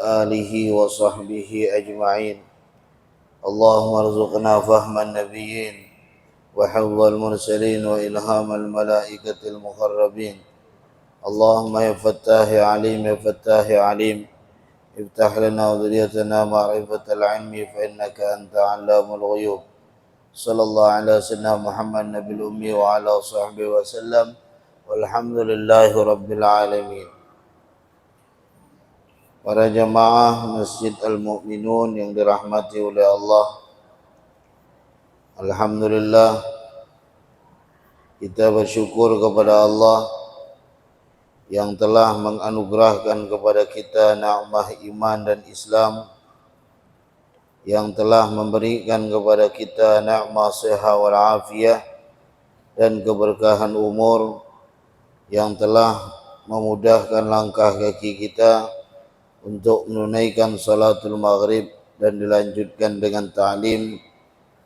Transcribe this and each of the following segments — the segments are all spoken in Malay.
آله وصحبه أجمعين. اللهم ارزقنا فهم النبيين وحفظ المرسلين وإلهام الملائكة المقربين. اللهم يا فتاح عليم يا فتاح عليم افتح لنا وذريتنا معرفة العلم فإنك أنت علام الغيوب. صلى الله على سيدنا محمد نبي الأمي وعلى صحبه وسلم والحمد لله رب العالمين. Para jamaah Masjid Al-Mu'minun yang dirahmati oleh Allah, alhamdulillah kita bersyukur kepada Allah yang telah menganugerahkan kepada kita nikmat iman dan Islam, yang telah memberikan kepada kita nikmat sehat wal afiyah dan keberkahan umur, yang telah memudahkan langkah kaki kita untuk menunaikan salatul maghrib dan dilanjutkan dengan ta'lim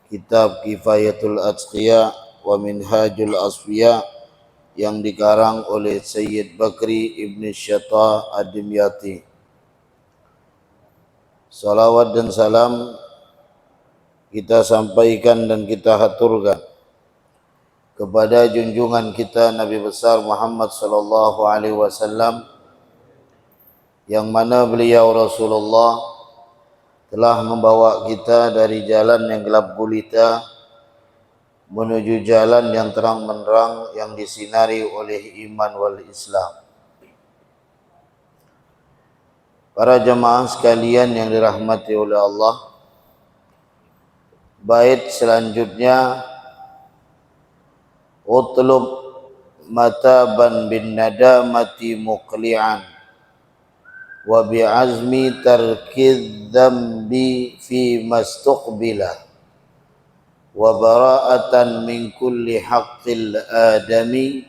kitab Kifayatul Atqiya wa Minhajul Asfiya yang dikarang oleh Sayyid Bakri Ibn Syata Ad-Dimyati. Salawat dan salam kita sampaikan dan kita haturkan kepada junjungan kita Nabi besar Muhammad sallallahu alaihi wasallam, yang mana beliau Rasulullah telah membawa kita dari jalan yang gelap gulita menuju jalan yang terang benderang yang disinari oleh iman wal Islam. Para jemaah sekalian yang dirahmati oleh Allah, bait selanjutnya, utlub mataban bin nadamati muqli'an wa bi'azmi tarkidz dzambi fi mastuqbila wa bara'atan min kulli haqqil adami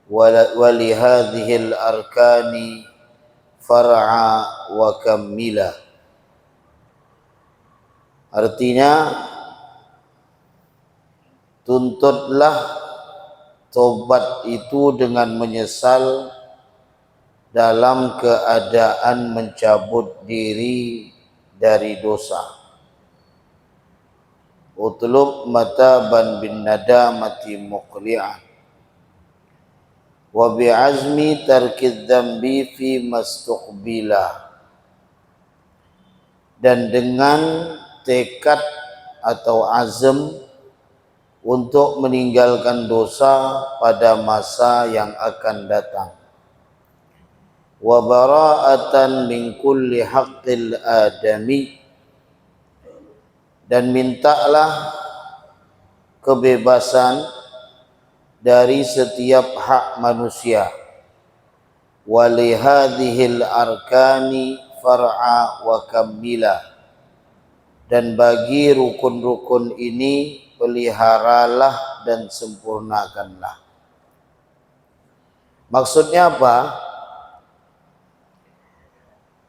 wa li hadhil arkani far'a wa kammila. Artinya, tuntutlah tobat itu dengan menyesal dalam keadaan mencabut diri dari dosa. Utlub mataban bin nadamati muqli'an wa bi'azmi tarkidz dzambi fi mastuqbila, dan dengan tekad atau azam untuk meninggalkan dosa pada masa yang akan datang. Wa bara'atan min kulli haqqil adami, dan mintalah kebebasan dari setiap hak manusia. Wa li hadhil arkani far'a wa kammila, dan bagi rukun-rukun ini peliharalah dan sempurnakanlah. Maksudnya apa?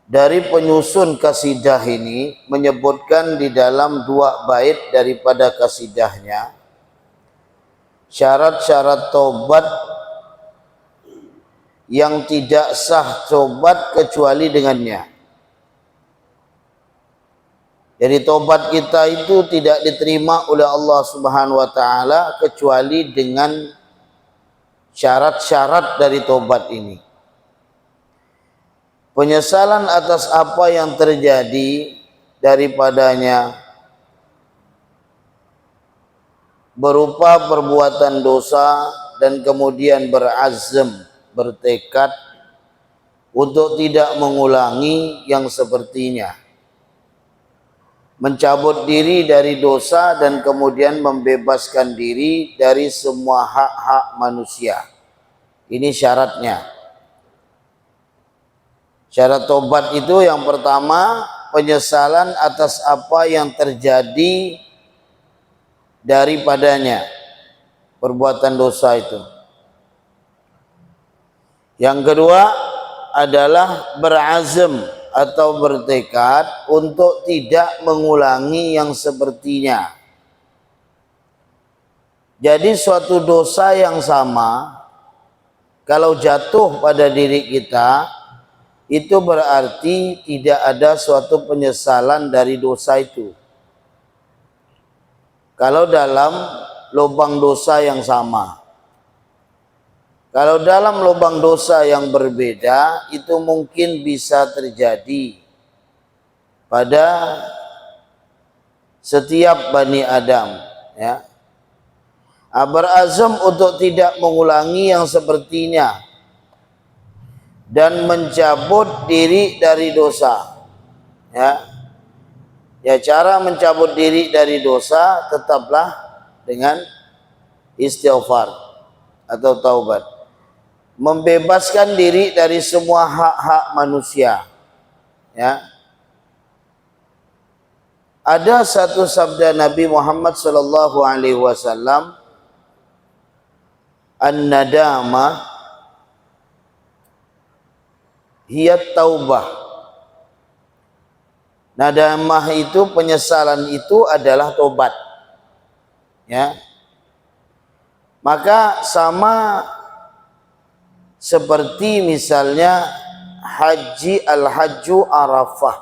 Dari penyusun kasidah ini menyebutkan di dalam dua bait daripada kasidahnya syarat-syarat taubat yang tidak sah taubat kecuali dengannya. Jadi taubat kita itu tidak diterima oleh Allah Subhanahu wa taala kecuali dengan syarat-syarat dari taubat ini. Penyesalan atas apa yang terjadi daripadanya berupa perbuatan dosa, dan kemudian berazam, bertekad untuk tidak mengulangi yang sepertinya. Mencabut diri dari dosa dan kemudian membebaskan diri dari semua hak-hak manusia. Ini syaratnya. Syarat tobat itu yang pertama, penyesalan atas apa yang terjadi daripadanya, perbuatan dosa itu. Yang kedua adalah berazam atau bertekad untuk tidak mengulangi yang sepertinya. Jadi suatu dosa yang sama kalau jatuh pada diri kita, itu berarti tidak ada suatu penyesalan dari dosa itu. Kalau dalam lubang dosa yang sama. Kalau dalam lubang dosa yang berbeda, itu mungkin bisa terjadi pada setiap Bani Adam, ya. Berazam untuk tidak mengulangi yang sepertinya dan mencabut diri dari dosa, ya. Ya, cara mencabut diri dari dosa tetaplah dengan istighfar atau taubat. Membebaskan diri dari semua hak-hak manusia, ya. Ada satu sabda Nabi Muhammad sallallahu alaihi wasallam, an-nadama hiya taubah. Nadamah itu, penyesalan itu adalah tobat, ya. Maka sama seperti misalnya haji, al-hajju arafah.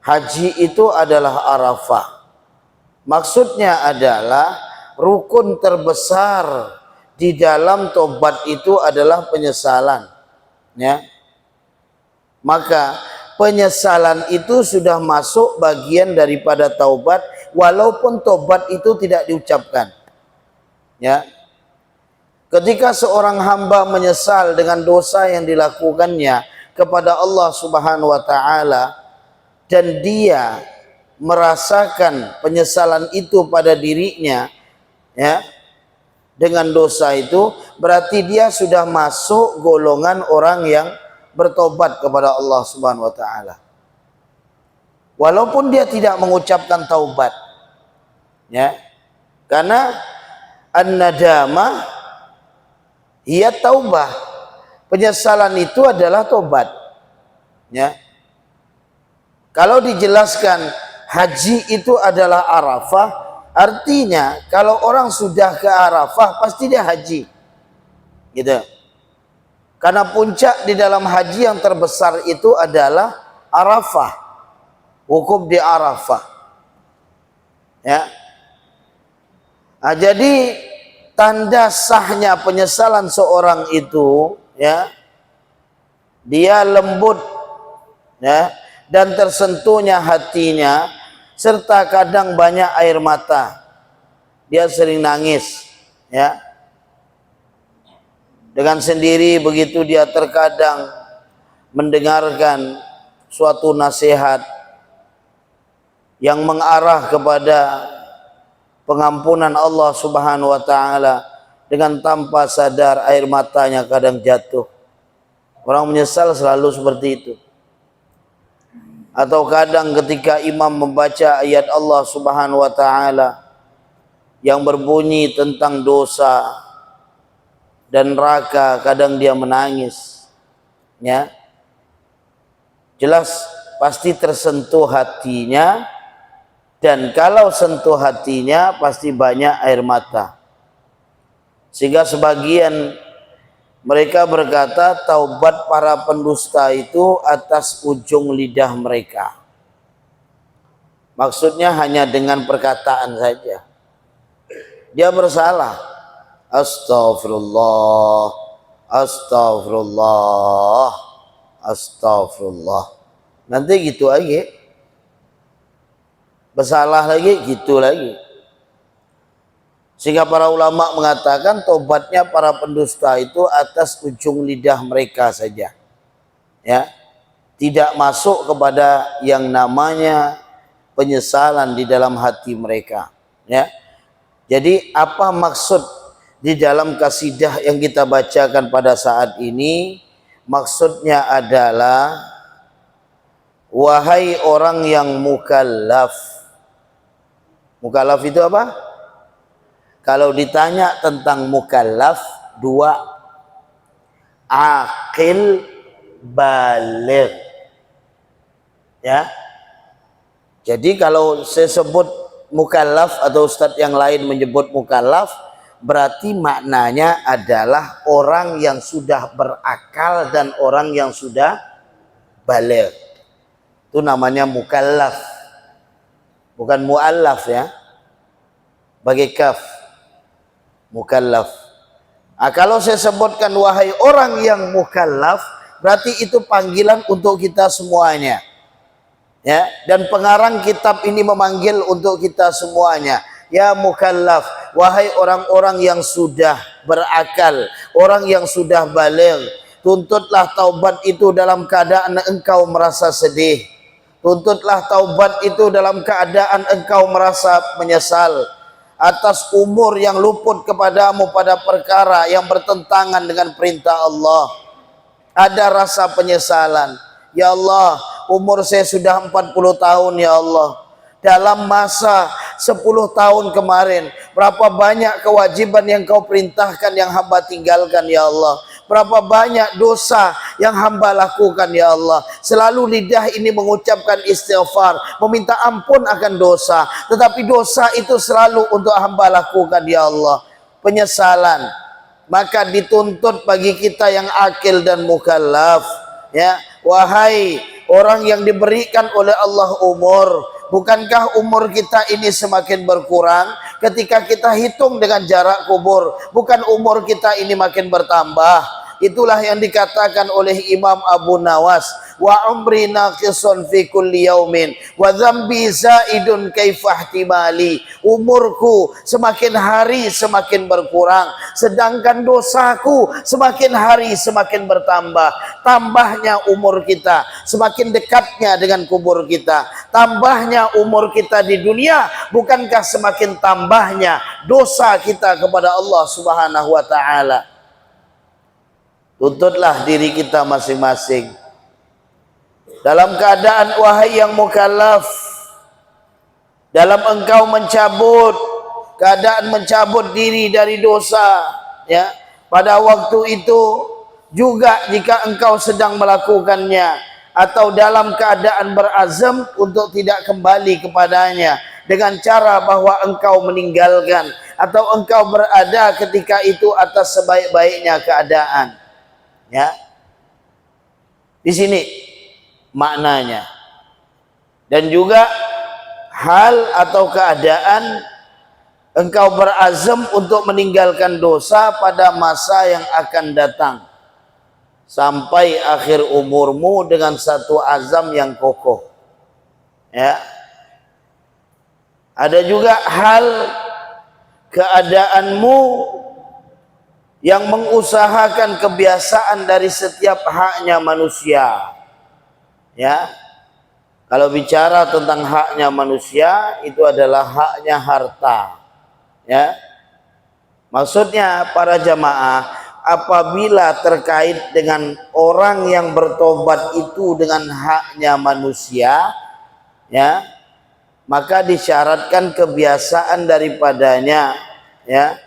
Haji itu adalah arafah. Maksudnya adalah rukun terbesar di dalam tobat itu adalah penyesalan, ya. Maka penyesalan itu sudah masuk bagian daripada taubat, walaupun tobat itu tidak diucapkan, ya. Ketika seorang hamba menyesal dengan dosa yang dilakukannya kepada Allah Subhanahu wa taala dan dia merasakan penyesalan itu pada dirinya, ya, dengan dosa itu, berarti dia sudah masuk golongan orang yang bertobat kepada Allah Subhanahu wa taala. Walaupun dia tidak mengucapkan taubat, ya. Karena an-nadamah ia taubah. Penyesalan itu adalah tobat, ya. Kalau dijelaskan haji itu adalah Arafah, artinya kalau orang sudah ke Arafah pasti dia haji, gitu. Karena puncak di dalam haji yang terbesar itu adalah Arafah, wukuf di Arafah, ya. Nah, jadi tanda sahnya penyesalan seorang itu, ya, dia lembut, ya, dan tersentuhnya hatinya, serta kadang banyak air mata. Dia sering nangis, ya. Dengan sendiri begitu dia terkadang mendengarkan suatu nasihat yang mengarah kepada pengampunan Allah Subhanahu wa taala, dengan tanpa sadar air matanya kadang jatuh. Orang menyesal selalu seperti itu. Atau kadang ketika imam membaca ayat Allah Subhanahu wa taala yang berbunyi tentang dosa dan neraka, kadang dia menangis, ya. Jelas pasti tersentuh hatinya, dan kalau sentuh hatinya pasti banyak air mata. Sehingga sebagian mereka berkata taubat para pendusta itu atas ujung lidah mereka. Maksudnya hanya dengan perkataan saja. Dia bersalah. Astagfirullah, astagfirullah, astagfirullah. Nanti gitu aja. Bersalah lagi, gitu lagi. Sehingga para ulama mengatakan tobatnya para pendusta itu atas ujung lidah mereka saja, ya. Tidak masuk kepada yang namanya penyesalan di dalam hati mereka, ya. Jadi apa maksud di dalam kasidah yang kita bacakan pada saat ini? Maksudnya adalah, wahai orang yang mukallaf. Mukallaf itu apa? Kalau ditanya tentang mukallaf, dua, aqil, baligh, ya. Jadi kalau saya sebut mukallaf atau ustadz yang lain menyebut mukallaf, berarti maknanya adalah orang yang sudah berakal dan orang yang sudah baligh. Itu namanya mukallaf. Bukan muallaf ya. Bagi kaf. Mukallaf. Nah, kalau saya sebutkan wahai orang yang mukallaf, berarti itu panggilan untuk kita semuanya. Ya, dan pengarang kitab ini memanggil untuk kita semuanya. Ya mukallaf, wahai orang-orang yang sudah berakal, orang yang sudah baligh, tuntutlah taubat itu dalam keadaan engkau merasa sedih. Tuntutlah taubat itu dalam keadaan engkau merasa menyesal atas umur yang luput kepadamu pada perkara yang bertentangan dengan perintah Allah. Ada rasa penyesalan. Ya Allah, umur saya sudah 40 tahun ya Allah. Dalam masa 10 tahun kemarin, berapa banyak kewajiban yang kau perintahkan yang hamba tinggalkan ya Allah. Berapa banyak dosa yang hamba lakukan ya Allah. Selalu lidah ini mengucapkan istighfar, meminta ampun akan dosa. Tetapi dosa itu selalu untuk hamba lakukan ya Allah. Penyesalan. Maka dituntut bagi kita yang akil dan mukallaf, ya, wahai orang yang diberikan oleh Allah umur, bukankah umur kita ini semakin berkurang ketika kita hitung dengan jarak kubur? Bukan umur kita ini makin bertambah. Itulah yang dikatakan oleh Imam Abu Nawas, wa umri naqisun fi kulli yaumin wa dzambi zaidun kaifa ihtimali. Umurku semakin hari semakin berkurang, sedangkan dosaku semakin hari semakin bertambah. Tambahnya umur kita, semakin dekatnya dengan kubur kita. Tambahnya umur kita di dunia, bukankah semakin tambahnya dosa kita kepada Allah Subhanahu wa taala? Tuntutlah diri kita masing-masing dalam keadaan wahai yang mukallaf, dalam engkau mencabut, keadaan mencabut diri dari dosa, ya, pada waktu itu juga jika engkau sedang melakukannya atau dalam keadaan berazam untuk tidak kembali kepadanya dengan cara bahwa engkau meninggalkan atau engkau berada ketika itu atas sebaik-baiknya keadaan. Ya, di sini maknanya. Dan juga hal atau keadaan engkau berazam untuk meninggalkan dosa pada masa yang akan datang sampai akhir umurmu dengan satu azam yang kokoh. Ya, ada juga hal keadaanmu yang mengusahakan kebiasaan dari setiap haknya manusia. Ya, kalau bicara tentang haknya manusia, itu adalah haknya harta. Ya, maksudnya para jamaah, apabila terkait dengan orang yang bertobat itu dengan haknya manusia, ya, maka disyaratkan kebiasaan daripadanya, ya,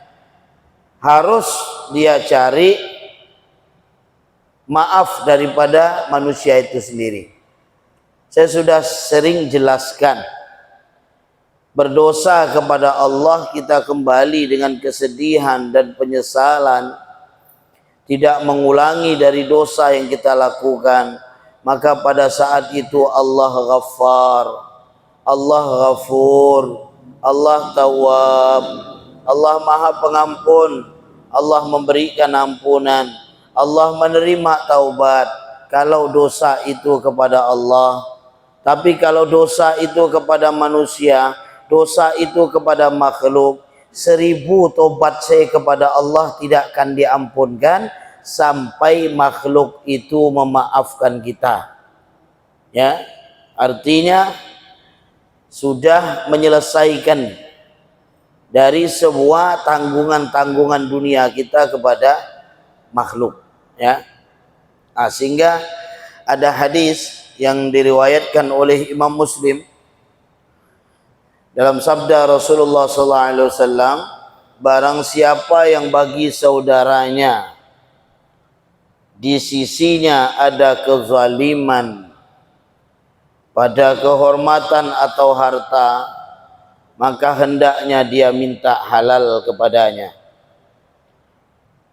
harus dia cari maaf daripada manusia itu sendiri. Saya sudah sering jelaskan, berdosa kepada Allah kita kembali dengan kesedihan dan penyesalan, tidak mengulangi dari dosa yang kita lakukan, maka pada saat itu Allah Ghaffar, Allah Ghafur, Allah Tawwab, Allah Maha Pengampun, Allah memberikan ampunan, Allah menerima taubat kalau dosa itu kepada Allah. Tapi kalau dosa itu kepada manusia, dosa itu kepada makhluk, 1000 tobat saya kepada Allah tidak akan diampunkan sampai makhluk itu memaafkan kita. Ya, artinya sudah menyelesaikan dari semua tanggungan-tanggungan dunia kita kepada makhluk, ya. Sehingga ada hadis yang diriwayatkan oleh Imam Muslim dalam sabda Rasulullah SAW, barang siapa yang bagi saudaranya di sisinya ada kezaliman pada kehormatan atau harta, maka hendaknya dia minta halal kepadanya.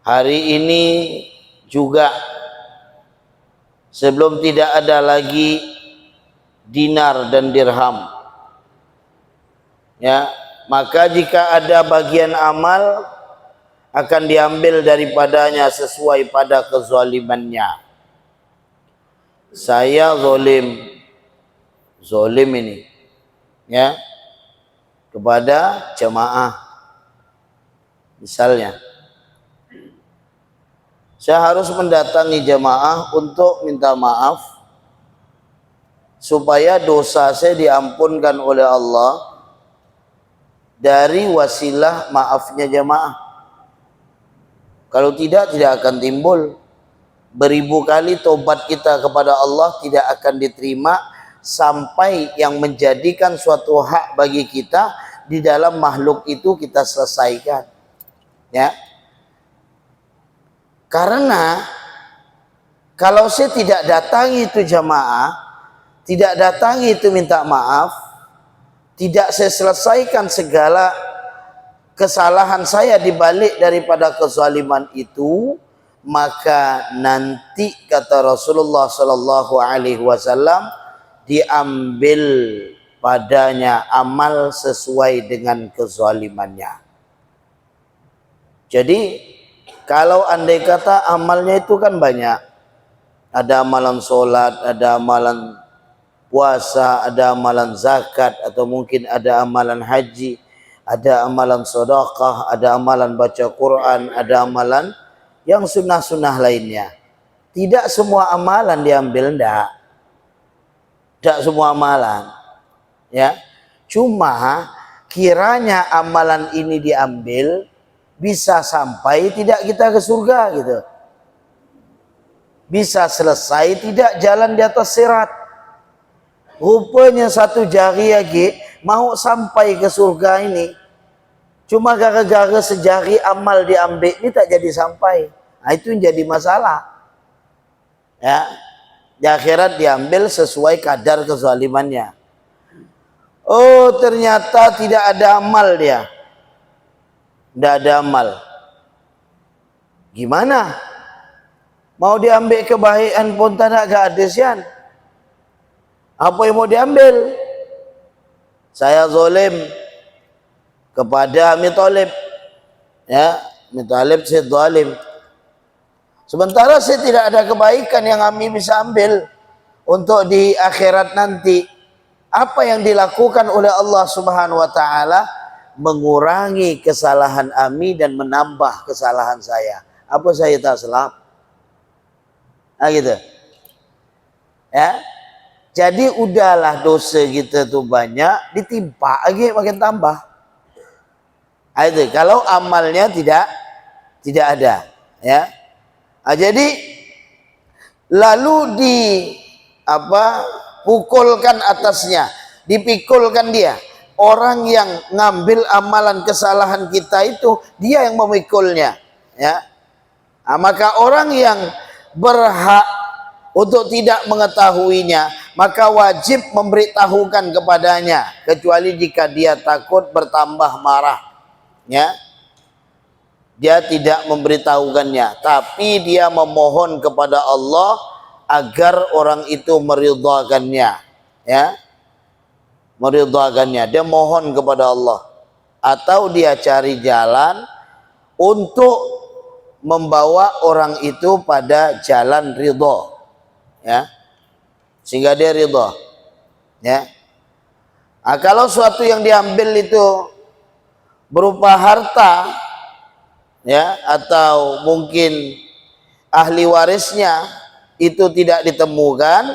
Hari ini juga sebelum tidak ada lagi dinar dan dirham. Ya, maka jika ada bagian amal akan diambil daripadanya sesuai pada kezalimannya. Saya zolim ini, ya, kepada jemaah. Misalnya, saya harus mendatangi jemaah untuk minta maaf supaya dosa saya diampunkan oleh Allah dari wasilah maafnya jemaah. Kalau tidak akan timbul. Beribu kali tobat kita kepada Allah tidak akan diterima sampai yang menjadikan suatu hak bagi kita di dalam makhluk itu kita selesaikan. Ya. Karena kalau saya tidak datangi itu jamaah, tidak datangi itu minta maaf, tidak saya selesaikan segala kesalahan saya dibalik daripada kezaliman itu, maka nanti kata Rasulullah sallallahu alaihi wasallam diambil padanya amal sesuai dengan kezalimannya. Jadi kalau andai kata amalnya itu kan banyak, ada amalan sholat, ada amalan puasa, ada amalan zakat, atau mungkin ada amalan haji, ada amalan sedekah, ada amalan baca Quran, ada amalan yang sunnah-sunnah lainnya. Tidak semua amalan diambil, tidak semua amalan, ya. Cuma kiranya amalan ini diambil bisa sampai tidak kita ke surga gitu, bisa selesai tidak jalan di atas sirat. Rupanya satu jari lagi mau sampai ke surga ini, cuma gara-gara sejari amal diambil ini tak jadi sampai. Nah, itu yang jadi masalah. Ya, di akhirat diambil sesuai kadar kezalimannya. Oh, ternyata tidak ada amal dia. Tidak ada amal. Gimana? Mau diambil kebaikan pun tak ada hadisnya. Apa yang mau diambil? Saya zalim kepada Abi Thalib. Ya, Abi Thalib saya zalim. Sementara saya tidak ada kebaikan yang kami bisa ambil untuk di akhirat nanti. Apa yang dilakukan oleh Allah Subhanahu wa taala? Mengurangi kesalahan kami dan menambah kesalahan saya. Apa saya tak salah? Nah, gitu. Ya. Jadi udahlah dosa kita tuh banyak, ditimpa lagi makin tambah. Nah, itu kalau amalnya tidak ada, ya. Nah, jadi lalu pukulkan atasnya, dipikulkan dia. Orang yang ngambil amalan kesalahan kita itu dia yang memikulnya, ya. Nah, maka orang yang berhak untuk tidak mengetahuinya, maka wajib memberitahukan kepadanya, kecuali jika dia takut bertambah marah, ya. Dia tidak memberitahukannya, tapi dia memohon kepada Allah agar orang itu meridhakannya, ya. Meridhakannya, dia mohon kepada Allah, atau dia cari jalan untuk membawa orang itu pada jalan ridha, ya, sehingga dia ridha, ya. Nah, kalau suatu yang diambil itu berupa harta, ya, atau mungkin ahli warisnya itu tidak ditemukan,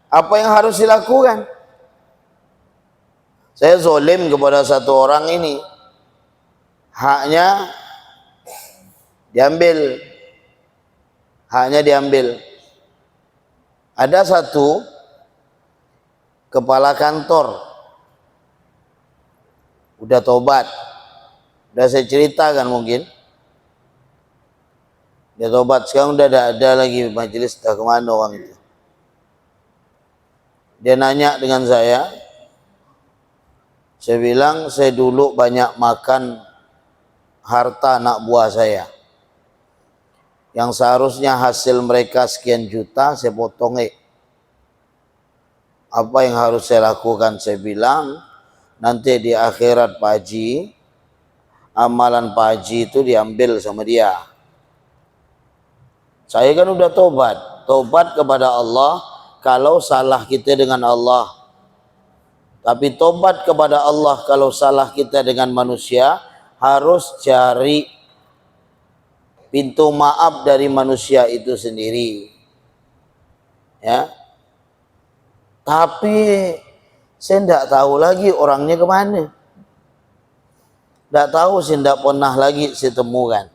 apa yang harus dilakukan? Saya zalim kepada satu orang ini, haknya diambil, Ada satu kepala kantor, udah tobat, udah saya ceritakan mungkin, dia tobat, sekarang udah ada lagi majelis, dah kemana orang itu. Dia nanya dengan saya bilang, saya dulu banyak makan harta anak buah saya. yang seharusnya hasil mereka sekian juta, saya potong. Apa yang harus saya lakukan? Saya bilang, nanti di akhirat Pak Haji, amalan Pak Haji itu diambil sama dia. Saya kan udah tobat kepada Allah kalau salah kita dengan Allah. Tapi tobat kepada Allah kalau salah kita dengan manusia, harus cari pintu maaf dari manusia itu sendiri. Ya. Tapi saya tidak tahu lagi orangnya kemana. Tidak tahu, saya tidak pernah lagi saya temukan.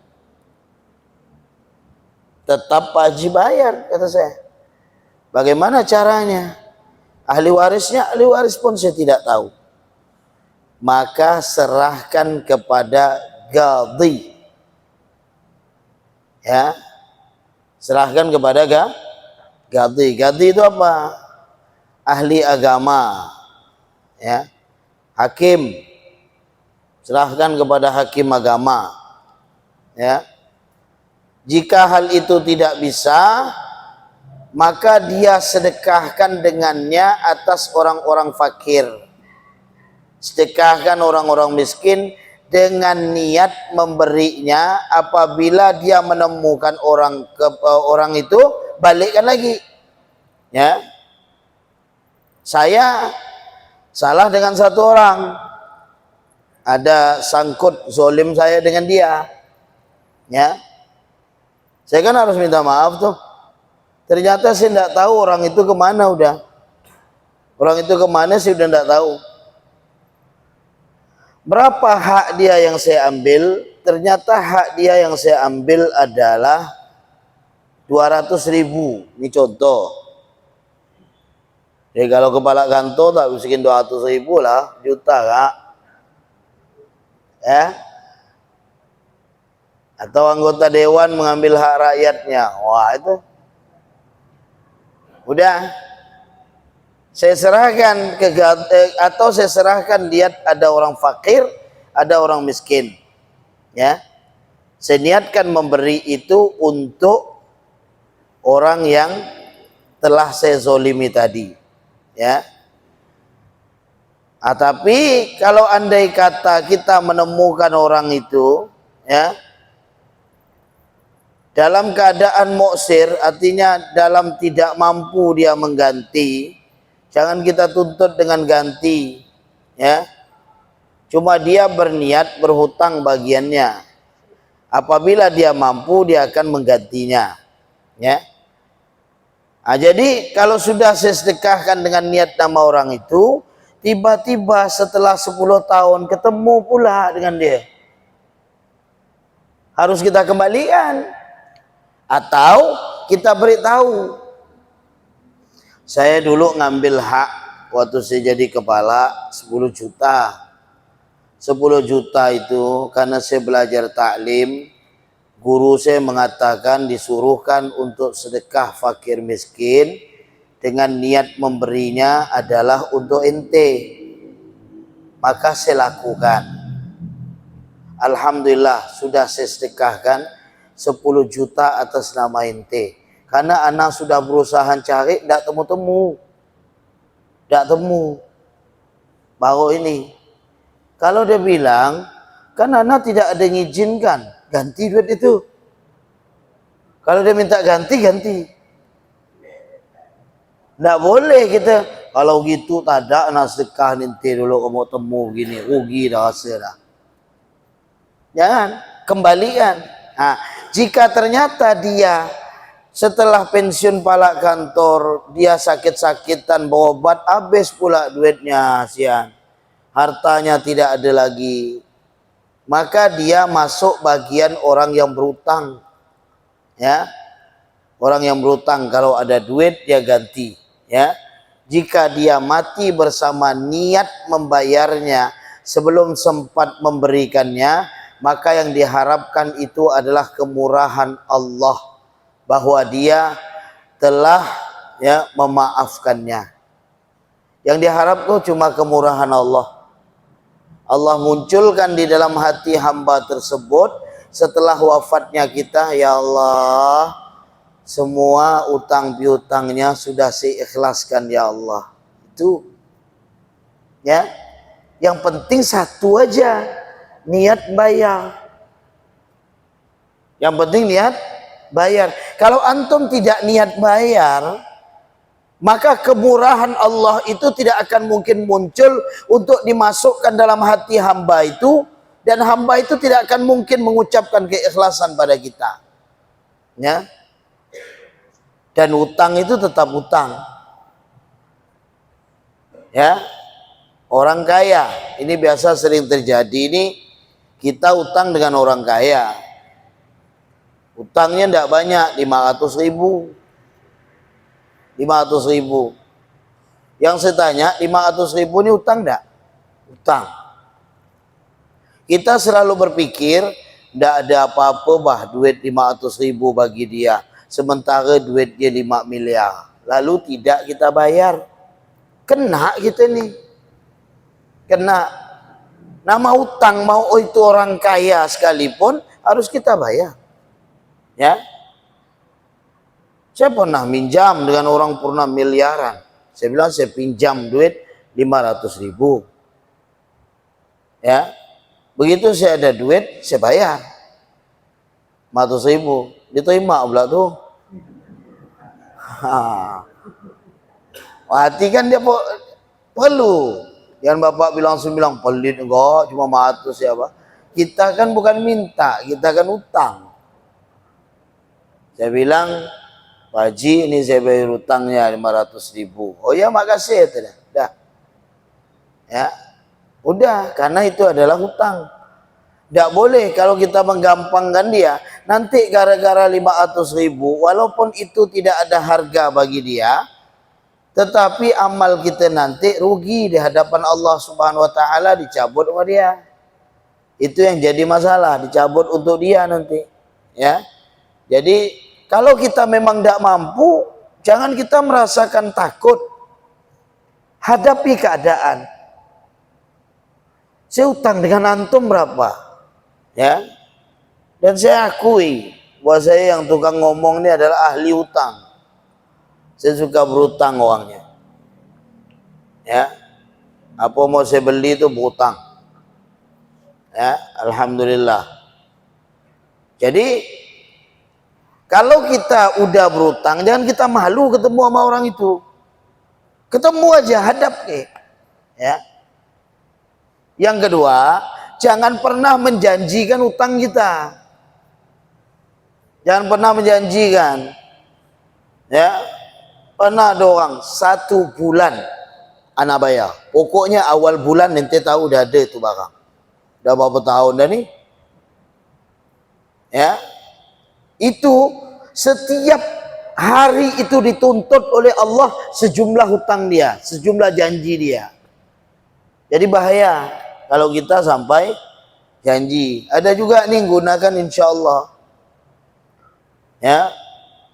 Tetap Pak Haji bayar, kata saya. Bagaimana caranya? Ahli warisnya, ahli waris pun saya tidak tahu. Maka serahkan kepada qadhi. Ya. Serahkan kepada qadhi. Qadhi itu apa? Ahli agama. Ya. Hakim. Serahkan kepada hakim agama. Ya. Jika hal itu tidak bisa, maka dia sedekahkan dengannya atas orang-orang fakir. Sedekahkan orang-orang miskin dengan niat memberinya. Apabila dia menemukan orang itu, balikkan lagi. Ya. Saya salah dengan satu orang. Ada sangkut zolim saya dengan dia. Ya. Saya kan harus minta maaf tuh. Ternyata saya tidak tahu orang itu kemana udah. Orang itu kemana saya udah tidak tahu. Berapa hak dia yang saya ambil? Ternyata hak dia yang saya ambil adalah 200.000. Ini contoh. Jadi kalau kepala kantor tak mungkin 200.000 lah, juta kak. Ya. Atau anggota dewan mengambil hak rakyatnya. Wah itu. Udah. Saya serahkan atau saya serahkan, lihat ada orang fakir, ada orang miskin. Ya. Saya niatkan memberi itu untuk orang yang telah saya zolimi tadi. Ya. Tapi kalau andai kata kita menemukan orang itu, ya, dalam keadaan muksir, artinya dalam tidak mampu dia mengganti, jangan kita tuntut dengan ganti. Ya. Cuma dia berniat berhutang bagiannya. Apabila dia mampu, dia akan menggantinya. Ya. Nah, jadi kalau sudah saya sedekahkan dengan niat nama orang itu, tiba-tiba setelah 10 tahun ketemu pula dengan dia, harus kita kembalikan. Atau kita beritahu, saya dulu ngambil hak waktu saya jadi kepala 10 juta. 10 juta itu karena saya belajar taklim, guru saya mengatakan disuruhkan untuk sedekah fakir miskin dengan niat memberinya adalah untuk ente. Maka saya lakukan. Alhamdulillah sudah saya sedekahkan 10 juta atas nama ente. Karena anak sudah berusaha cari, tidak temu-temu. Tidak temu. Baru ini. Kalau dia bilang, kan anak tidak ada yang izinkan, ganti duit itu. Kalau dia minta ganti, ganti. Tidak boleh kita, kalau gitu tak ada anak sedekah ente dulu kamu temu gini, rugi dah rasa dah. Jangan, kembalikan. Nah, jika ternyata dia setelah pensiun pala kantor, dia sakit-sakitan berobat, habis pula duitnya, sian. Hartanya tidak ada lagi. Maka dia masuk bagian orang yang berutang. Ya. Orang yang berutang, kalau ada duit dia ganti, ya. Jika dia mati bersama niat membayarnya sebelum sempat memberikannya, maka yang diharapkan itu adalah kemurahan Allah, bahwa dia telah, ya, memaafkannya. Yang diharapkan cuma kemurahan Allah. Allah munculkan di dalam hati hamba tersebut setelah wafatnya kita, ya Allah, semua utang piutangnya sudah saya ikhlaskan ya Allah. Itu ya. Yang penting satu aja, niat bayar. Yang penting niat bayar. Kalau antum tidak niat bayar, maka kemurahan Allah itu tidak akan mungkin muncul untuk dimasukkan dalam hati hamba itu, dan hamba itu tidak akan mungkin mengucapkan keikhlasan pada kita. Ya. Dan utang itu tetap utang. Ya. Orang kaya, ini biasa sering terjadi, ini kita utang dengan orang kaya. Utangnya tidak banyak, 500 ribu. 500 ribu. Yang saya tanya, 500 ribu ini utang enggak? Utang. Kita selalu berpikir, tidak ada apa-apa bah duit 500 ribu bagi dia. Sementara duit dia 5 miliar. Lalu tidak kita bayar. Kena kita nih. Kena. Nama utang, mau itu orang kaya sekalipun, harus kita bayar. Ya. Saya pernah minjam dengan orang pernah miliaran. Saya bilang saya pinjam duit 500 ribu. Ya. Begitu saya ada duit, saya bayar 500 ribu. Diterima pula tuh. Hati kan dia perlu. Jangan bapak langsung bilang pelit enggak, cuma 100 ya pak. Kita kan bukan minta, kita kan utang. Saya bilang, Pak Haji, ini saya bayar utangnya 500 ribu. Oh ya, makasih. Dah. Ya. Udah, karena itu adalah hutang. Tidak boleh kalau kita menggampangkan dia. Nanti gara-gara 500 ribu, walaupun itu tidak ada harga bagi dia, tetapi amal kita nanti rugi di hadapan Allah Subhanahu wa taala, dicabut sama dia. Itu yang jadi masalah, dicabut untuk dia nanti. Ya. Jadi kalau kita memang tidak mampu, jangan kita merasakan takut. Hadapi keadaan. Saya utang dengan antum berapa? Ya. Dan saya akui bahwa saya yang tukang ngomong ini adalah ahli utang. Saya suka berutang uangnya. Ya. Apa mau saya beli itu berutang. Ya, alhamdulillah. Jadi kalau kita udah berutang, jangan kita malu ketemu sama orang itu. Ketemu aja, hadap nih. Ya. Yang kedua, jangan pernah menjanjikan utang kita. Jangan pernah menjanjikan. Ya. Pernah ada orang 1 bulan anak bayar. Pokoknya awal bulan nanti tahu udah ada itu barang. Udah berapa tahun dah ni? Ya. Itu setiap hari itu dituntut oleh Allah sejumlah hutang dia, sejumlah janji dia. Jadi bahaya kalau kita sampai janji. Ada juga nih gunakan insya-Allah. Ya.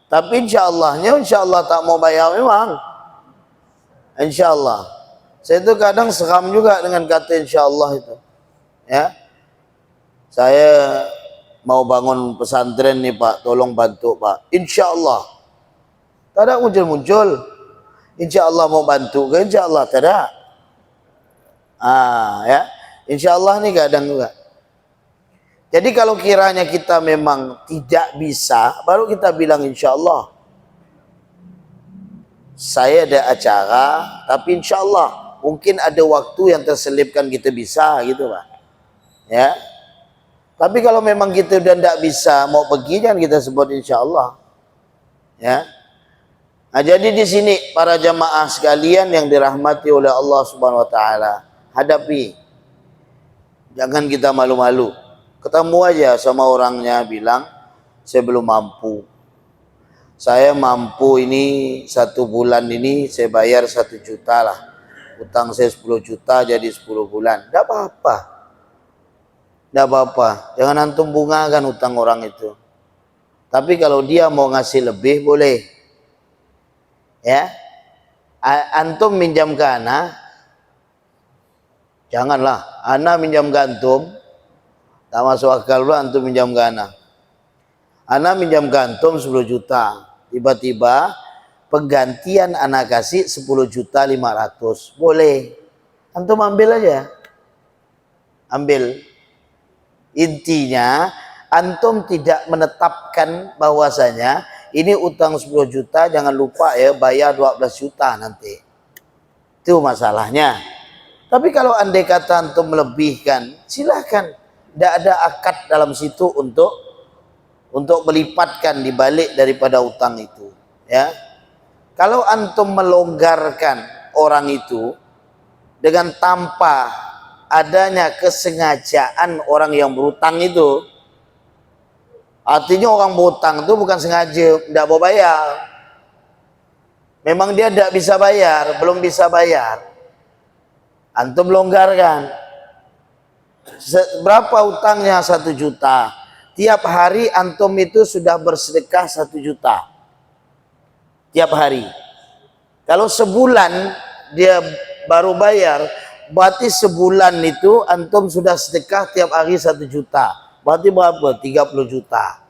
Tapi insya-Allahnya insya-Allah tak mau bayar memang. Insya-Allah. Saya itu kadang seram juga dengan kata insya-Allah itu. Ya. Saya mau bangun pesantren nih Pak, tolong bantu Pak. Insya-Allah. Tak ada muncul-muncul. Insya-Allah mau bantu ke insya-Allah tak ada. Ya. Insya-Allah nih kadang juga. Jadi kalau kiranya kita memang tidak bisa, baru kita bilang insya-Allah. Saya ada acara, tapi insya-Allah mungkin ada waktu yang terselipkan kita bisa gitu Pak. Ya. Tapi kalau memang kita udah tidak bisa mau pergi, jangan kita sebut insya-Allah. Ya. Nah, jadi di sini para jamaah sekalian yang dirahmati oleh Allah Subhanahu wa taala, hadapi. Jangan kita malu-malu. Ketemu aja sama orangnya, bilang saya belum mampu. Saya mampu ini 1 bulan ini saya bayar 1 juta lah. Utang saya 10 juta jadi 10 bulan. Tidak apa-apa. Tidak apa-apa. Jangan antum bungakan utang orang itu. Tapi kalau dia mau ngasih lebih boleh. Ya. Antum minjam ke ana. Janganlah. Ana minjam ke antum. Tak masuk akal pula antum minjam ke ana. Ana minjam ke antum 10 juta. Tiba-tiba penggantian ana kasih 10.500.000. Boleh. Antum ambil aja. Ambil. Intinya antum tidak menetapkan bahwasanya ini utang 10 juta, jangan lupa ya bayar 12 juta nanti. Itu masalahnya. Tapi kalau andai kata antum melebihkan, silakan. Tidak ada akad dalam situ untuk melipatkan dibalik daripada utang itu. Ya, kalau antum melonggarkan orang itu dengan tanpa adanya kesengajaan orang yang berutang itu, artinya orang berutang itu bukan sengaja tidak mau bayar. Memang dia tidak bisa bayar, belum bisa bayar. Antum longgarkan. Berapa utangnya? 1 juta. Tiap hari antum itu sudah bersedekah 1 juta. Tiap hari. Kalau sebulan dia baru bayar, berarti sebulan itu antum sudah sedekah tiap hari 1 juta. Berarti berapa? 30 juta.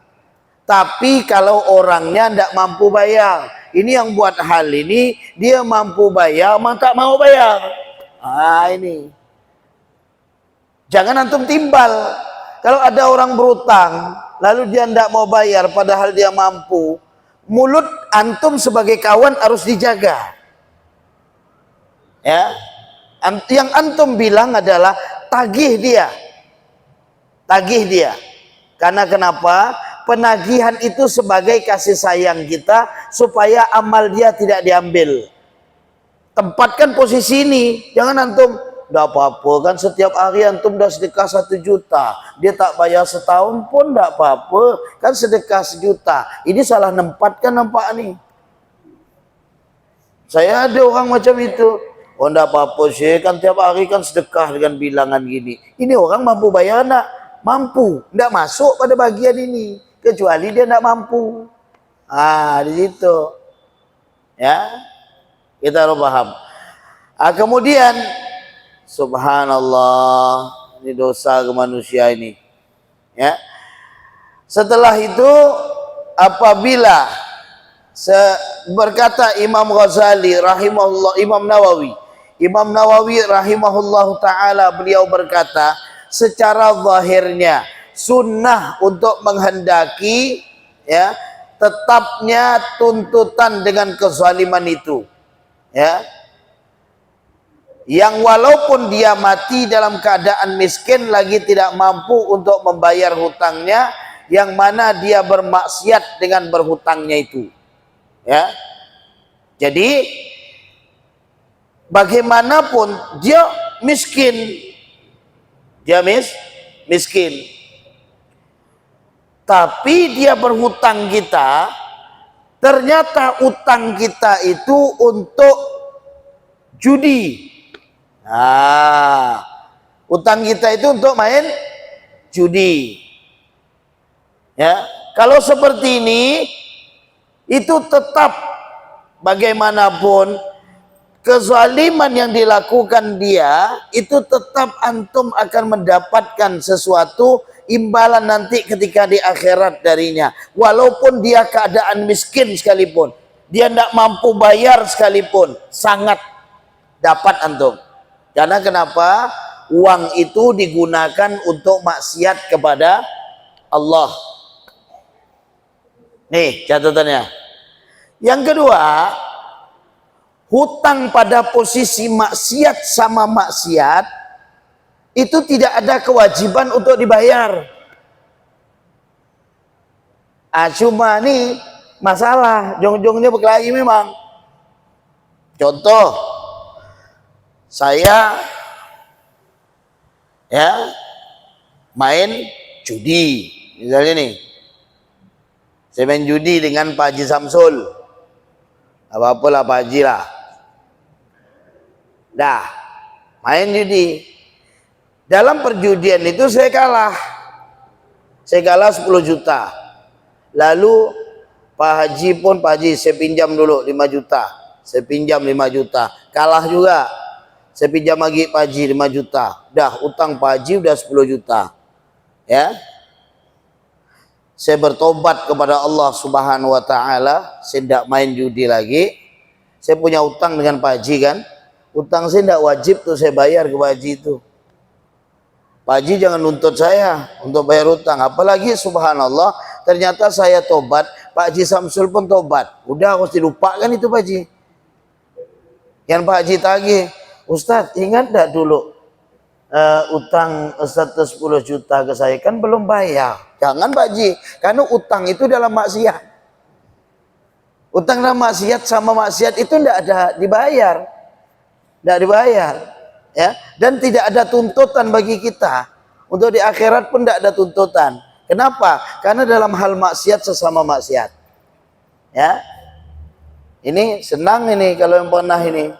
Tapi kalau orangnya tidak mampu bayar, ini yang buat hal ini, dia mampu bayar, maka tak mau bayar. Ini. Jangan antum timbal. Kalau ada orang berutang, lalu dia tidak mau bayar padahal dia mampu, mulut antum sebagai kawan harus dijaga. Ya. Yang antum bilang adalah tagih dia. Tagih dia. Karena kenapa? Penagihan itu sebagai kasih sayang kita supaya amal dia tidak diambil. Tempatkan posisi ini. Jangan antum, tidak apa-apa kan setiap hari antum dah sedekah 1 juta, dia tak bayar setahun pun tidak apa-apa kan sedekah 1 juta. Ini salah nempatkan nampak nih. Saya ada orang macam itu. Oh tidak apa-apa sih, kan tiap hari kan sedekah dengan bilangan gini. Ini orang mampu bayar enggak? Mampu. Tidak masuk pada bagian ini. Kecuali dia tidak mampu. Di situ. Ya. Kita harus paham. Kemudian subhanallah, ini dosa ke manusia ini. Ya. Setelah itu apabila berkata Imam Ghazali rahimahullah, Imam Nawawi rahimahullah taala, beliau berkata, secara zahirnya sunnah untuk menghendaki ya tetapnya tuntutan dengan kezaliman itu. Ya. Yang walaupun dia mati dalam keadaan miskin lagi tidak mampu untuk membayar hutangnya, yang mana dia bermaksiat dengan berhutangnya itu. Ya. Jadi bagaimanapun dia miskin. Dia miskin. Tapi dia berhutang kita, ternyata utang kita itu untuk judi. Utang kita itu untuk main judi. Ya, kalau seperti ini itu tetap bagaimanapun kezaliman yang dilakukan dia itu tetap antum akan mendapatkan sesuatu imbalan nanti ketika di akhirat darinya. Walaupun dia keadaan miskin sekalipun, dia tidak mampu bayar sekalipun, sangat dapat antum. Karena kenapa? Uang itu digunakan untuk maksiat kepada Allah. Nih catatannya. Yang kedua, hutang pada posisi maksiat sama maksiat itu tidak ada kewajiban untuk dibayar. Cuma nih masalah jong-jongnya berkelahi memang. Contoh, saya ya main judi misalnya nih, saya main judi dengan Pak Haji Samsul, apa-apalah Pak Haji lah, dah main judi. Dalam perjudian itu saya kalah 10 juta. Lalu Pak Haji pun, Pak Haji saya pinjam dulu 5 juta, saya pinjam 5 juta, kalah juga, saya pinjam lagi Pak Haji 5 juta, dah utang Pak Haji udah 10 juta. Ya, saya bertobat kepada Allah Subhanahu wa taala, saya tidak main judi lagi. Saya punya utang dengan Pak Haji kan. Utang saya tidak wajib tuh saya bayar ke Pak Haji itu. Pak Haji jangan nuntut saya untuk bayar utang. Apalagi subhanallah, ternyata saya tobat, Pak Haji Samsul pun tobat. Udah harus dilupakan itu Pak Haji. Yang Pak Haji tagih, Ustadz ingat tidak dulu utang Ustadz 10 juta ke saya, kan belum bayar. Jangan Pak Haji, karena utang itu dalam maksiat. Utang dalam maksiat sama maksiat itu tidak ada dibayar. Tidak dibayar. Ya, dan tidak ada tuntutan bagi kita. Untuk di akhirat pun tidak ada tuntutan. Kenapa? Karena dalam hal maksiat sesama maksiat. Ya. Ini senang ini kalau yang pernah ini.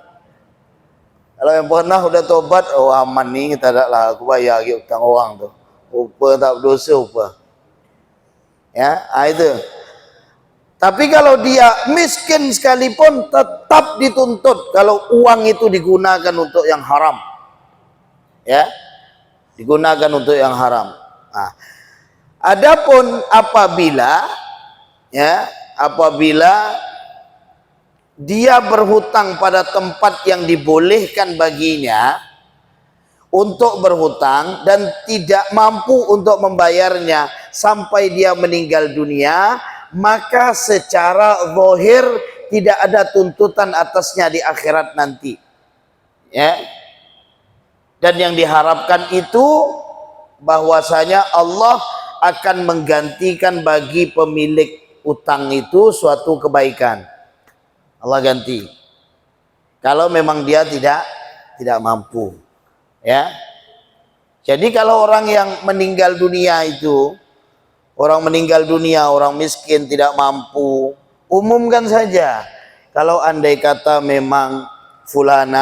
Kalau yang pernah udah tobat, oh aman nih, kita tak lah aku bayar lagi utang orang tu. Upa tak berdosa upa. Ya, itu. Tapi kalau dia miskin sekalipun tetap dituntut kalau uang itu digunakan untuk yang haram. Ya. Digunakan untuk yang haram. Nah, adapun apabila dia berhutang pada tempat yang dibolehkan baginya untuk berhutang dan tidak mampu untuk membayarnya sampai dia meninggal dunia, maka secara zahir tidak ada tuntutan atasnya di akhirat nanti. Ya. Dan yang diharapkan itu bahwasanya Allah akan menggantikan bagi pemilik utang itu suatu kebaikan. Allah ganti. Kalau memang dia tidak mampu. Ya. Jadi kalau orang yang meninggal dunia itu, orang meninggal dunia, orang miskin tidak mampu, umumkan saja. Kalau andai kata memang fulan,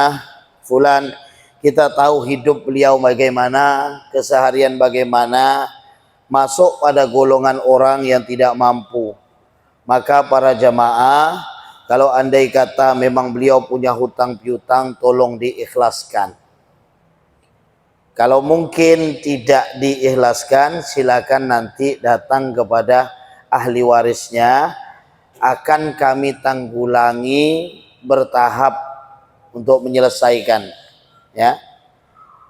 kita tahu hidup beliau bagaimana, keseharian bagaimana, masuk pada golongan orang yang tidak mampu. Maka para jamaah, kalau andai kata memang beliau punya hutang piutang, tolong diikhlaskan. Kalau mungkin tidak diikhlaskan, silakan nanti datang kepada ahli warisnya, akan kami tanggulangi bertahap untuk menyelesaikan. Ya,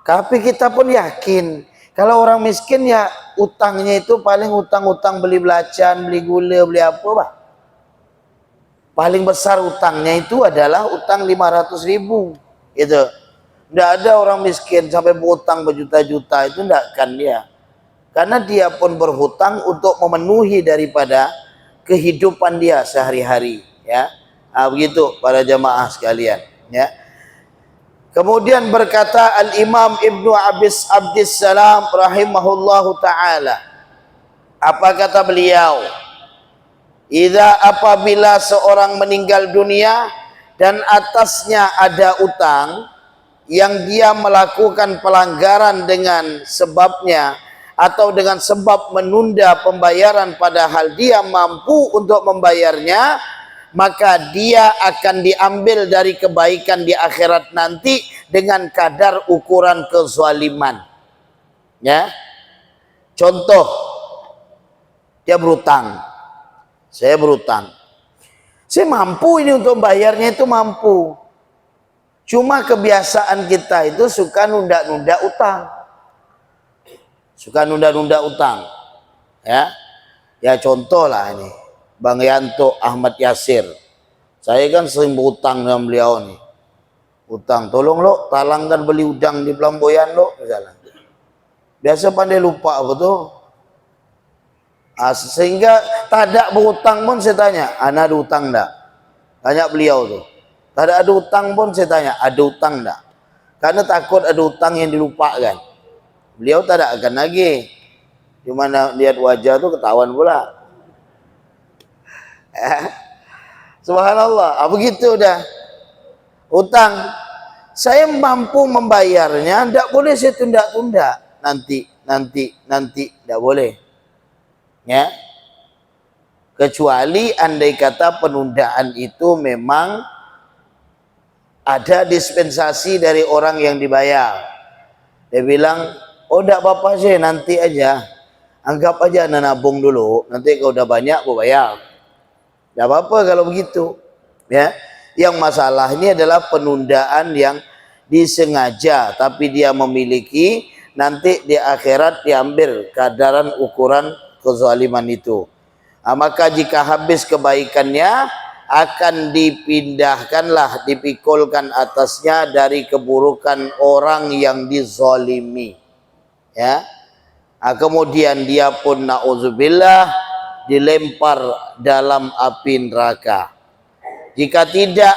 tapi kita pun yakin kalau orang miskin ya utangnya itu paling utang-utang beli belacan, beli gula, beli apa bah. Paling besar utangnya itu adalah utang 500.000 gitu. Tidak ada orang miskin sampai berhutang berjuta-juta, itu tidak akan dia. Karena dia pun berhutang untuk memenuhi daripada kehidupan dia sehari-hari. Ya, begitu para jamaah sekalian. Ya. Kemudian berkata Al-Imam Ibnu Abdis Salam rahimahullahu ta'ala. Apa kata beliau? Apabila seorang meninggal dunia dan atasnya ada utang yang dia melakukan pelanggaran dengan sebabnya atau dengan sebab menunda pembayaran padahal dia mampu untuk membayarnya, maka dia akan diambil dari kebaikan di akhirat nanti dengan kadar ukuran kezaliman. Ya. Contoh, dia berutang. Saya berutang. Saya mampu ini untuk bayarnya, itu mampu. Cuma kebiasaan kita itu suka nunda-nunda utang. Suka nunda-nunda utang. Ya. Ya contoh lah ini. Bang Yanto Ahmad Yasir. Saya kan sering berutang dengan beliau nih. Utang, tolong lo talangkan beli udang di Pelamboyan lo misalnya. Biasa pandai lupa apa tuh. Sehingga tak ada berutang pun saya tanya, ana ada utang enggak? Tanya beliau tuh. Tak ada utang pun saya tanya, ada utang enggak? Karena takut ada utang yang dilupakan. Beliau tak ada akan lagi. Cuma lihat wajah tuh ketahuan pula. Subhanallah, begitu dah. Utang, saya mampu membayarnya, tidak boleh saya tunda-tunda. Nanti, tidak boleh. Ya, kecuali andai kata penundaan itu memang ada dispensasi dari orang yang dibayar. Dia bilang, oh tidak apa-apa sih, nanti aja. Anggap aja anda nabung dulu, nanti kalau udah banyak gue bayar. Tidak apa-apa kalau begitu. Ya, yang masalah ini adalah penundaan yang disengaja, tapi dia memiliki, nanti di akhirat diambil kadaran ukuran kezaliman itu. Maka jika habis kebaikannya, akan dipindahkanlah, dipikulkan atasnya dari keburukan orang yang dizalimi. Ya, kemudian dia pun na'udzubillah dilempar dalam api neraka. Jika tidak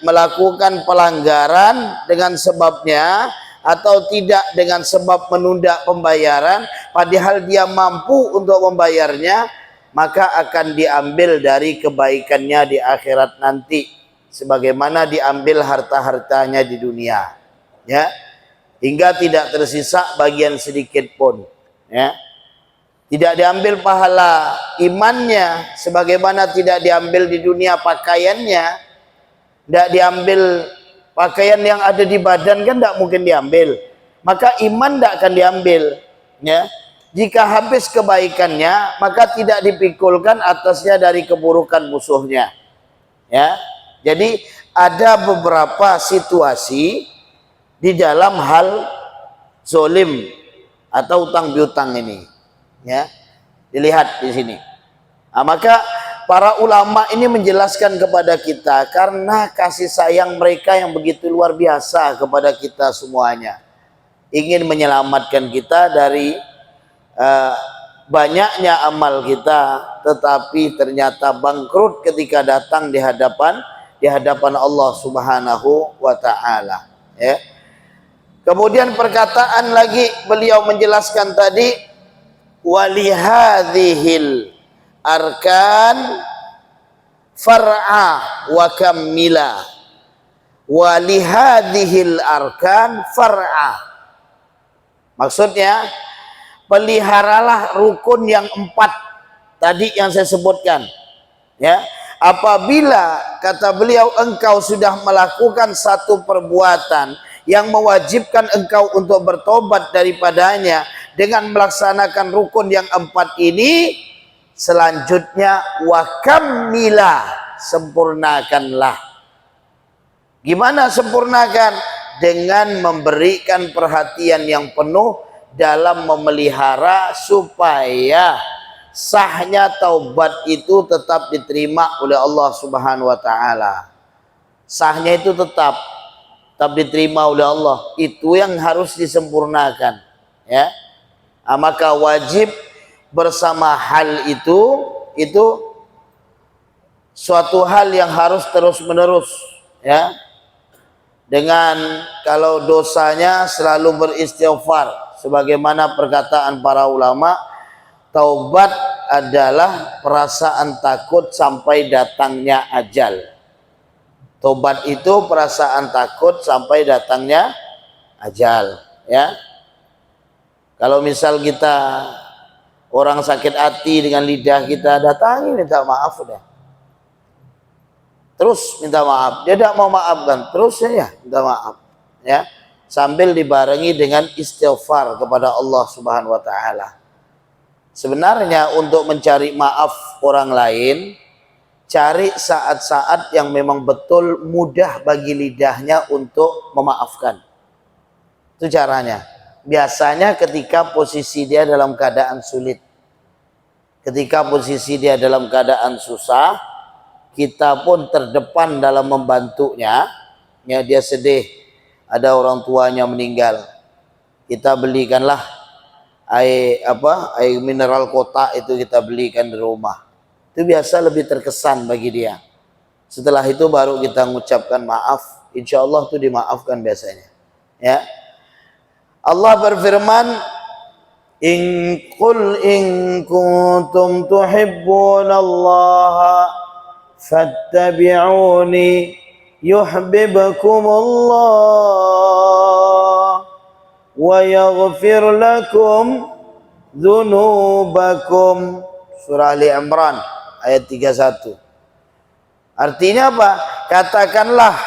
melakukan pelanggaran dengan sebabnya, atau tidak dengan sebab menunda pembayaran, padahal dia mampu untuk membayarnya, maka akan diambil dari kebaikannya di akhirat nanti, sebagaimana diambil harta-hartanya di dunia, ya, hingga tidak tersisa bagian sedikit pun, ya. Tidak diambil pahala imannya, sebagaimana tidak diambil di dunia pakaiannya. Tidak diambil pakaian yang ada di badan, kan tidak mungkin diambil. Maka iman tidak akan diambil, ya. Jika habis kebaikannya, maka tidak dipikulkan atasnya dari keburukan musuhnya, ya. Jadi ada beberapa situasi di dalam hal zolim atau utang piutang ini, ya, dilihat di sini. Maka para ulama ini menjelaskan kepada kita karena kasih sayang mereka yang begitu luar biasa kepada kita semuanya, ingin menyelamatkan kita dari banyaknya amal kita, tetapi ternyata bangkrut ketika datang di hadapan Allah Subhanahu wa taala, ya. Kemudian perkataan lagi beliau menjelaskan tadi, walihadhil arkan far'a wa kammila. Walihadhil arkan far'a, maksudnya peliharalah rukun yang 4 tadi yang saya sebutkan, ya. Apabila, kata beliau, engkau sudah melakukan satu perbuatan yang mewajibkan engkau untuk bertobat daripadanya dengan melaksanakan rukun yang 4 ini, selanjutnya wakamila, sempurnakanlah. Gimana sempurnakan? Dengan memberikan perhatian yang penuh dalam memelihara supaya sahnya taubat itu tetap diterima oleh Allah Subhanahu wa taala. Sahnya itu tetap diterima oleh Allah, itu yang harus disempurnakan, ya. Maka wajib bersama hal itu suatu hal yang harus terus menerus, ya. Dengan kalau dosanya selalu beristighfar, sebagaimana perkataan para ulama, taubat adalah perasaan takut sampai datangnya ajal. Tobat itu perasaan takut sampai datangnya ajal, ya. Kalau misal kita orang sakit hati dengan lidah kita, datangi minta maaf udah. Terus minta maaf, dia tidak mau maafkan, terus ya minta maaf, ya. Sambil dibarengi dengan istighfar kepada Allah Subhanahu wa taala. Sebenarnya untuk mencari maaf orang lain, cari saat-saat yang memang betul mudah bagi lidahnya untuk memaafkan. Itu caranya. Biasanya ketika posisi dia dalam keadaan sulit, ketika posisi dia dalam keadaan susah, kita pun terdepan dalam membantunya, ya. Dia sedih, ada orang tuanya meninggal, kita belikanlah air mineral kotak, itu kita belikan di rumah. Itu biasa lebih terkesan bagi dia. Setelah itu baru kita mengucapkan maaf, insya Allah itu dimaafkan biasanya, ya. Allah berfirman, in kuntum tuhibbunallaha fattabi'uni yuhibbukumullah wa yaghfir lakum dzunubakum. Surah Ali Imran ayat 31. Artinya apa? Katakanlah,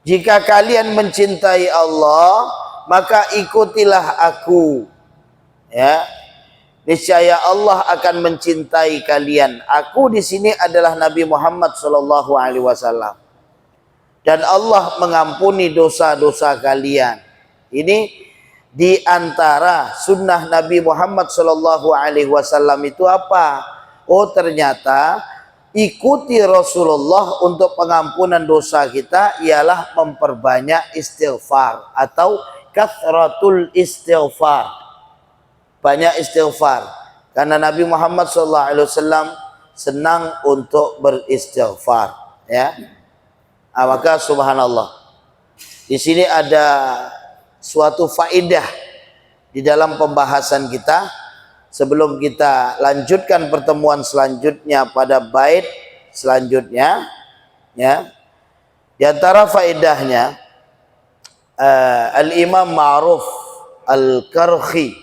jika kalian mencintai Allah, maka ikutilah aku, ya. niscaya Allah akan mencintai kalian. Aku di sini adalah Nabi Muhammad sallallahu alaihi wasallam. Dan Allah mengampuni dosa-dosa kalian. Ini di antara sunnah Nabi Muhammad sallallahu alaihi wasallam itu apa? Oh, ternyata ikuti Rasulullah untuk pengampunan dosa kita ialah memperbanyak istighfar atau kathratul istighfar. Banyak istighfar. Karena Nabi Muhammad SAW senang untuk beristighfar. Ya, maka subhanallah. Di sini ada suatu faedah di dalam pembahasan kita. Sebelum kita lanjutkan pertemuan selanjutnya pada bait selanjutnya, ya, di antara faedahnya Al-Imam Ma'ruf Al-Karhi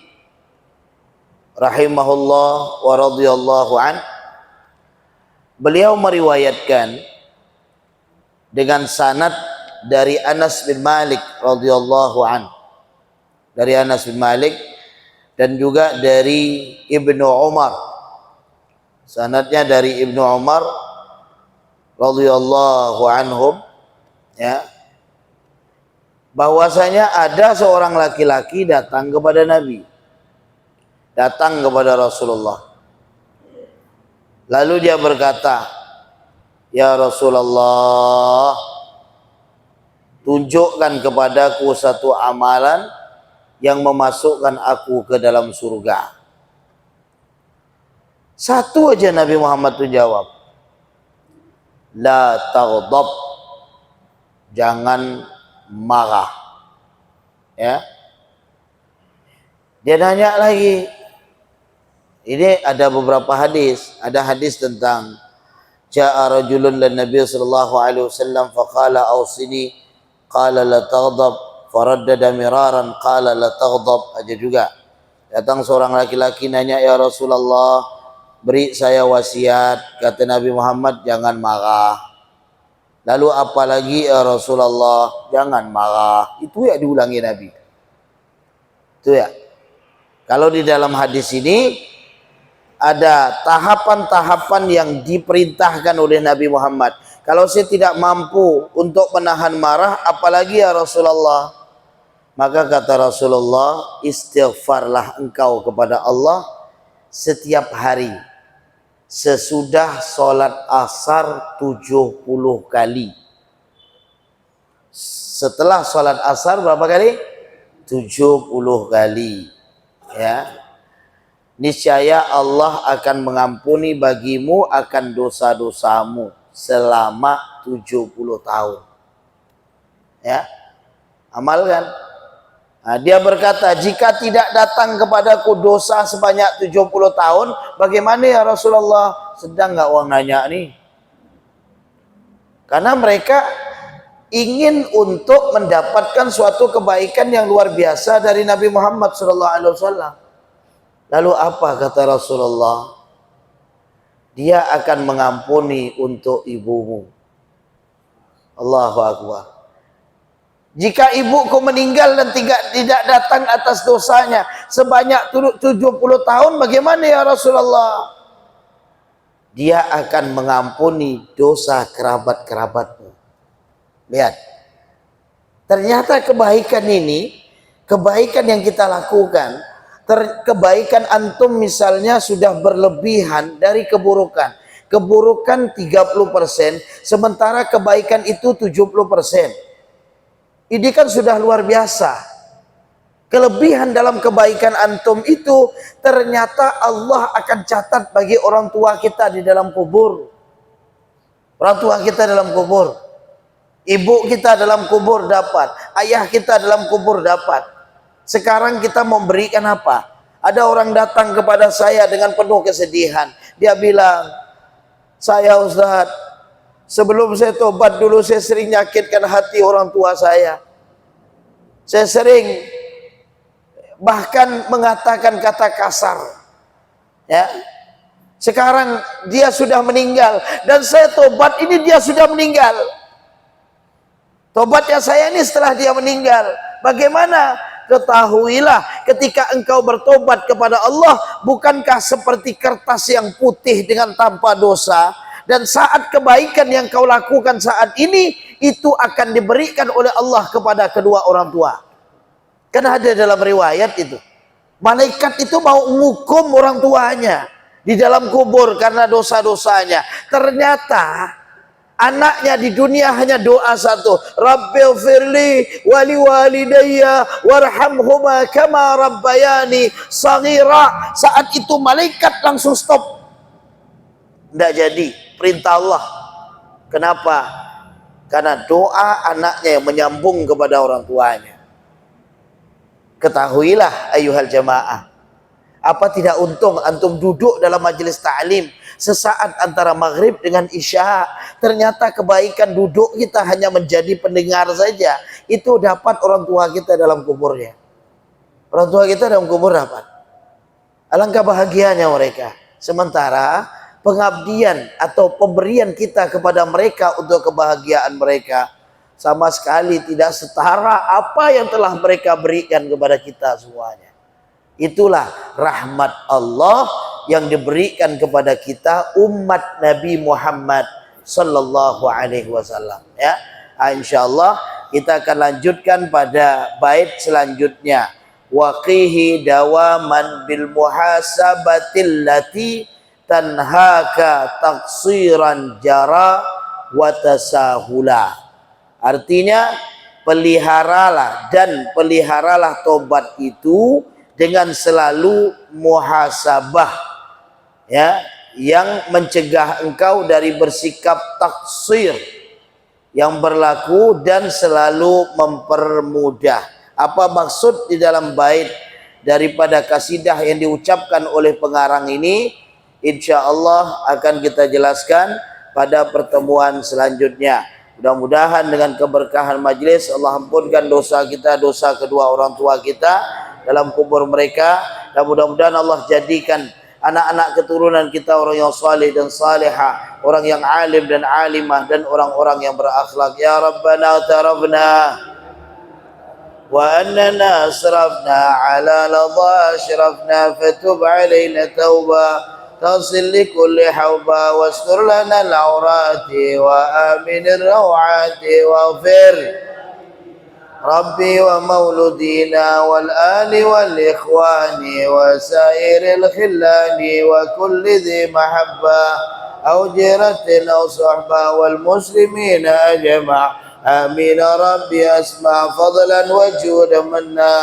rahimahullah wa radhiyallahu an, beliau meriwayatkan dengan sanad dari Anas bin Malik radhiyallahu an, dari Anas bin Malik dan juga dari Ibnu Umar. Sanadnya dari Ibnu Umar radhiyallahu anhum, ya, bahwasanya ada seorang laki-laki datang kepada Nabi, datang kepada Rasulullah. Lalu dia berkata, "Ya Rasulullah, tunjukkan kepadaku satu amalan yang memasukkan aku ke dalam surga." Satu aja Nabi Muhammad itu jawab, "La taghdab." Jangan marah. Ya. Dia nanya lagi. Ini ada beberapa hadis. Ada hadis tentang ja'a rajulun lan Nabi sallallahu alaihi wasallam faqala awsini qala la taghdab. Faraddada miraran qala la taghdab. Aja juga. Datang seorang laki-laki nanya, "Ya Rasulullah, beri saya wasiat." Kata Nabi Muhammad, "Jangan marah." Lalu apalagi ya Rasulullah? "Jangan marah." Itu ya diulangi Nabi. Itu ya. Kalau di dalam hadis ini ada tahapan-tahapan yang diperintahkan oleh Nabi Muhammad. Kalau saya tidak mampu untuk menahan marah, apalagi ya Rasulullah? Maka kata Rasulullah, istighfarlah engkau kepada Allah setiap hari sesudah sholat asar 70 kali. Setelah sholat asar berapa kali? 70 kali. Ya. Niscaya Allah akan mengampuni bagimu akan dosa-dosamu selama 70 tahun. Ya. Amalkan. Nah, dia berkata, "Jika tidak datang kepadaku dosa sebanyak 70 tahun, bagaimana ya Rasulullah?" Sedang nggak orang nanya nih. Karena mereka ingin untuk mendapatkan suatu kebaikan yang luar biasa dari Nabi Muhammad SAW. Lalu apa kata Rasulullah? Dia akan mengampuni untuk ibumu. Allahu Akbar. Jika ibuku meninggal dan tidak datang atas dosanya sebanyak 70 tahun, bagaimana ya Rasulullah? Dia akan mengampuni dosa kerabat-kerabatmu. Lihat. Ternyata kebaikan ini, kebaikan yang kita lakukan, kebaikan antum misalnya sudah berlebihan dari keburukan. Keburukan 30%, sementara kebaikan itu 70%. Ini kan sudah luar biasa. Kelebihan dalam kebaikan antum itu ternyata Allah akan catat bagi orang tua kita di dalam kubur. Orang tua kita dalam kubur. Ibu kita dalam kubur dapat. Ayah kita dalam kubur dapat. Sekarang kita memberikan apa? Ada orang datang kepada saya dengan penuh kesedihan. Dia bilang, "Saya Ustaz, sebelum saya tobat dulu saya sering nyakitkan hati orang tua saya. Saya sering bahkan mengatakan kata kasar. Ya. Sekarang dia sudah meninggal dan saya tobat ini dia sudah meninggal. Tobatnya saya ini setelah dia meninggal. Bagaimana ketahuilah ketika engkau bertobat kepada Allah, bukankah seperti kertas yang putih dengan tanpa dosa, dan saat kebaikan yang kau lakukan saat ini itu akan diberikan oleh Allah kepada kedua orang tua. Karena ada dalam riwayat itu, malaikat itu mau menghukum orang tuanya di dalam kubur karena dosa-dosanya. Ternyata anaknya di dunia hanya doa satu, Rabbighfirli wali walidayya warhamhuma kama rabbayani saghira. Saat itu malaikat langsung stop. Tidak jadi, perintah Allah. Kenapa? Karena doa anaknya yang menyambung kepada orang tuanya. Ketahuilah ayuhal jamaah, apa tidak untung antum duduk dalam majelis ta'lim sesaat antara maghrib dengan isya, ternyata kebaikan duduk kita hanya menjadi pendengar saja, itu dapat orang tua kita dalam kuburnya. Orang tua kita dalam kubur dapat. Alangkah bahagianya mereka. Sementara pengabdian atau pemberian kita kepada mereka untuk kebahagiaan mereka sama sekali tidak setara apa yang telah mereka berikan kepada kita semuanya. Itulah rahmat Allah yang diberikan kepada kita umat Nabi Muhammad sallallahu alaihi wasallam, ya. Insyaallah kita akan lanjutkan pada bait selanjutnya. Waqihi dawaman bil muhasabatil lati tanhaka taqsiran jara wa tasahula. Artinya peliharalah dan peliharalah tobat itu dengan selalu muhasabah, ya, yang mencegah engkau dari bersikap taksir yang berlaku dan selalu mempermudah. Apa maksud di dalam bait daripada kasidah yang diucapkan oleh pengarang ini? Insya Allah akan kita jelaskan pada pertemuan selanjutnya. Mudah-mudahan dengan keberkahan majlis Allah ampunkan dosa kita, dosa kedua orang tua kita dalam kubur mereka, dan mudah-mudahan Allah jadikan anak-anak keturunan kita orang yang saleh dan salihah, orang yang alim dan alimah, dan orang-orang yang berakhlak. Ya Rabbana tarabna wa annana asrafna ala ladha ashrafna fatub alaina tauba تصل لكل حوبا واستر لنا العورات وآمن الروعات واغفر ربي ومولودينا والآل والإخوان وسائر الخلان وكل ذي محبة أو جيرة أو صحبة والمسلمين أجمع آمين ربي أسمع فضلا وجودا منا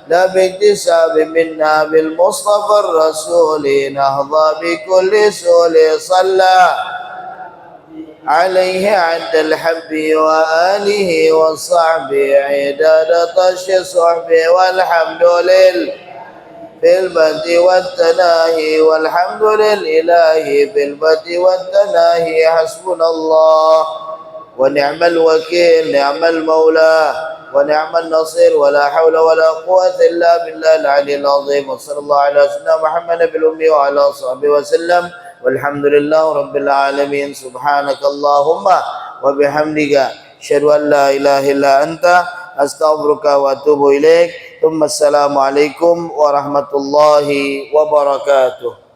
لا باكتساب منا بالمصطفى الرسول نهضى بكل سول صلى عليه عند الحب وآله وصحبه عداد طش صحبه والحمد لله في البدء والتناهي والحمد لله في البدء والتناهي حسبنا الله ونعم الوكيل نعم المولى ونعم النصير ولا حول ولا قوة إلا بالله العلي العظيم وصلى الله على سيدنا محمد بالأمي وعلى صحبه وسلم والحمد لله رب العالمين سبحانك اللهم وبحمدك أشهد أن لا إله إلا أنت أستغفرك وأتوب إليك ثم السلام عليكم ورحمة الله وبركاته.